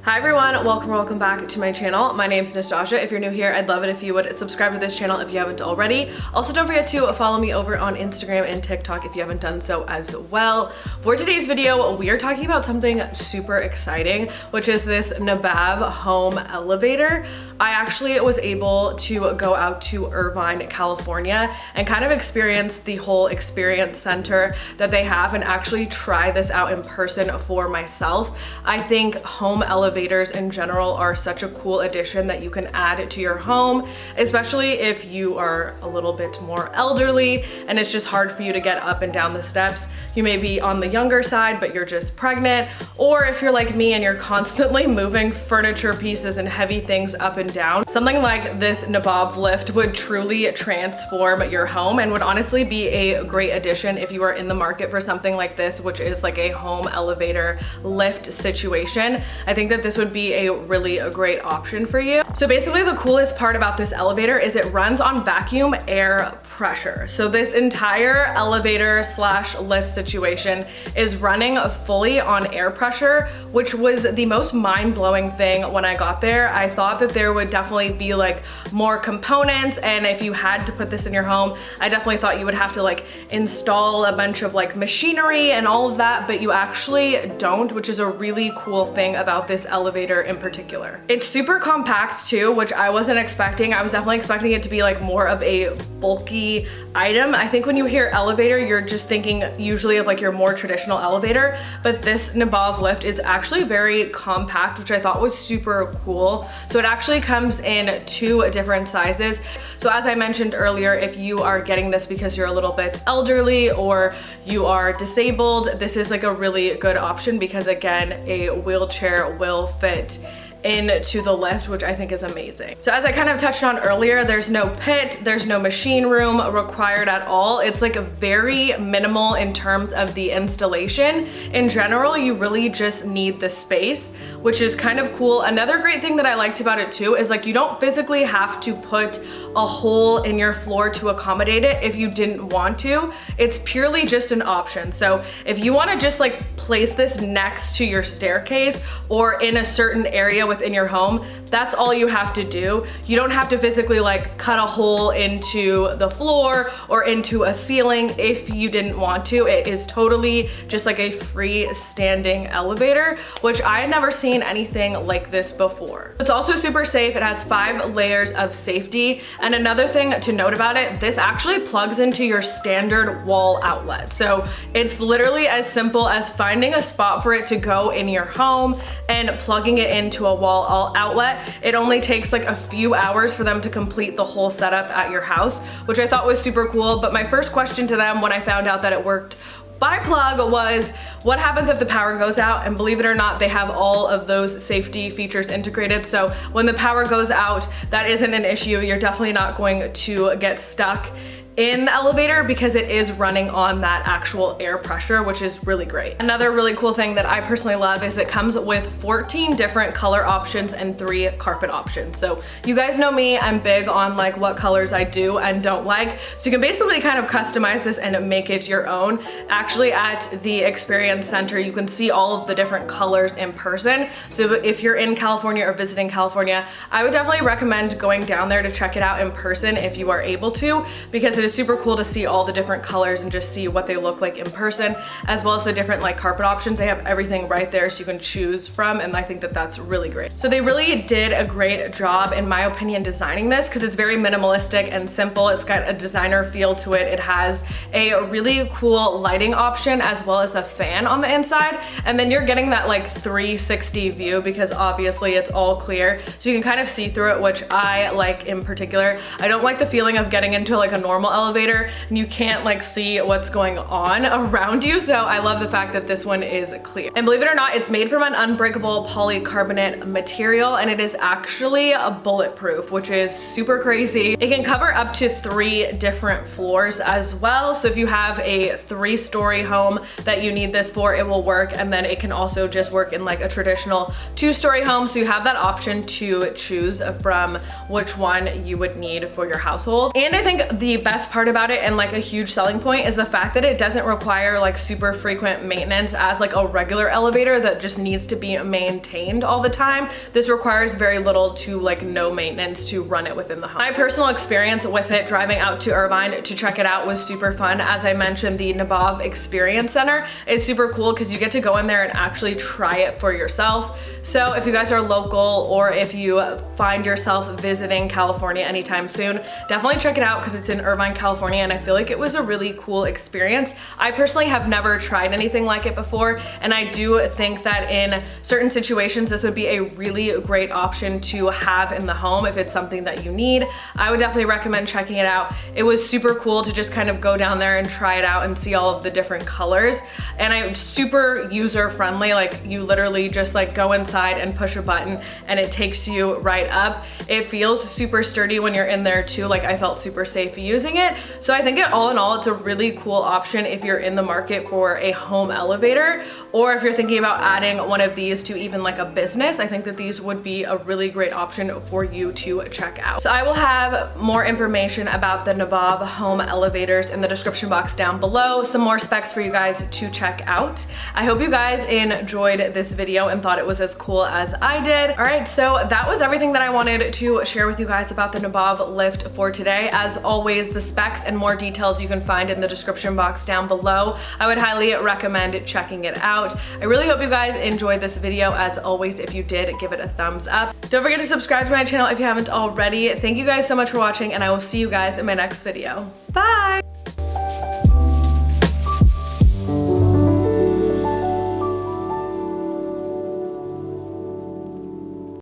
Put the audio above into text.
Hi everyone, welcome back to my channel. My name's Nastasia. If you're new here, I'd love it if you would subscribe to this channel if you haven't already. Also, don't forget to follow me over on Instagram and TikTok if you haven't done so as well. For today's video, we are talking about something super exciting, which is this NIBAV Home Elevator. I actually was able to go out to Irvine, California and kind of experience the whole experience center that they have and actually try this out in person for myself. I think home elevators in general are such a cool addition that you can add to your home, especially if you are a little bit more elderly and it's just hard for you to get up and down the steps. You may be on the younger side, but you're just pregnant, or if you're like me and you're constantly moving furniture pieces and heavy things up and down. Something like this NIBAV lift would truly transform your home and would honestly be a great addition if you are in the market for something like this, which is like a home elevator lift situation. I think that this would be a great option for you. So basically the coolest part about this elevator is it runs on vacuum air pressure. So this entire elevator slash lift situation is running fully on air pressure, which was the most mind-blowing thing when I got there. I thought that there would definitely be like more components, and if you had to put this in your home, I definitely thought you would have to like install a bunch of like machinery and all of that, but you actually don't, which is a really cool thing about this elevator in particular. It's super compact too, which I wasn't expecting. I was definitely expecting it to be like more of a bulky item. I think when you hear elevator, you're just thinking usually of like your more traditional elevator, but this NIBAV lift is actually very compact, which I thought was super cool. So it actually comes in 2 different sizes. So as I mentioned earlier, if you are getting this because you're a little bit elderly or you are disabled, this is like a really good option because again, a wheelchair will fit into the lift, which I think is amazing. So as I kind of touched on earlier, there's no pit, there's no machine room required at all. It's like a very minimal in terms of the installation. In general, you really just need the space, which is kind of cool. Another great thing that I liked about it too is like you don't physically have to put a hole in your floor to accommodate it if you didn't want to. It's purely just an option. So if you want to just like place this next to your staircase or in a certain area within your home, that's all you have to do. You don't have to physically like cut a hole into the floor or into a ceiling if you didn't want to. It is totally just like a freestanding elevator, which I had never seen anything like this before. It's also super safe. It has 5 layers of safety. And another thing to note about it, this actually plugs into your standard wall outlet. So it's literally as simple as finding a spot for it to go in your home and plugging it into a wall outlet. It only takes like a few hours for them to complete the whole setup at your house, which I thought was super cool. But my first question to them when I found out that it worked by plug was, what happens if the power goes out? And believe it or not, they have all of those safety features integrated. So when the power goes out, that isn't an issue. You're definitely not going to get stuck in the elevator because it is running on that actual air pressure, which is really great. Another really cool thing that I personally love is it comes with 14 different color options and 3 carpet options. So you guys know me, I'm big on like what colors I do and don't like. So you can basically kind of customize this and make it your own. Actually at the Experience Center, you can see all of the different colors in person. So if you're in California or visiting California, I would definitely recommend going down there to check it out in person if you are able to, because it is super cool to see all the different colors and just see what they look like in person, as well as the different like carpet options. They have everything right there so you can choose from, and I think that that's really great. So they really did a great job, in my opinion, designing this because it's very minimalistic and simple. It's got a designer feel to it. It has a really cool lighting option as well as a fan on the inside, and then you're getting that like 360 view because obviously it's all clear, so you can kind of see through it, which I like in particular. I don't like the feeling of getting into like a normal elevator and you can't like see what's going on around you, so I love the fact that this one is clear. And believe it or not, it's made from an unbreakable polycarbonate material, and it is actually bulletproof, which is super crazy. It can cover up to 3 different floors as well, so if you have a 3-story home that you need this for, it will work. And then it can also just work in like a traditional 2-story home, so you have that option to choose from which one you would need for your household. And I think the best best part about it, and like a huge selling point, is the fact that it doesn't require like super frequent maintenance as like a regular elevator that just needs to be maintained all the time. This requires very little to like no maintenance to run it within the home. My personal experience with it driving out to Irvine to check it out was super fun. As I mentioned, the NIBAV Experience Center is super cool because you get to go in there and actually try it for yourself. So if you guys are local, or if you find yourself visiting California anytime soon, definitely check it out because it's in Irvine, California, and I feel like it was a really cool experience. I personally have never tried anything like it before, and I do think that in certain situations this would be a really great option to have in the home if it's something that you need. I would definitely recommend checking it out. It was super cool to just kind of go down there and try it out and see all of the different colors, and it's super user friendly. Like you literally just like go inside and push a button and it takes you right up. It feels super sturdy when you're in there too. Like I felt super safe using it. So I think all in all, it's a really cool option if you're in the market for a home elevator, or if you're thinking about adding one of these to even like a business. I think that these would be a really great option for you to check out. So I will have more information about the NIBAV Home Elevators in the description box down below. Some more specs for you guys to check out. I hope you guys enjoyed this video and thought it was as cool as I did. All right, so that was everything that I wanted to share with you guys about the NIBAV lift for today. As always, the specs and more details you can find in the description box down below. I would highly recommend checking it out. I really hope you guys enjoyed this video. As always, if you did, give it a thumbs up. Don't forget to subscribe to my channel if you haven't already. Thank you guys so much for watching, and I will see you guys in my next video. Bye!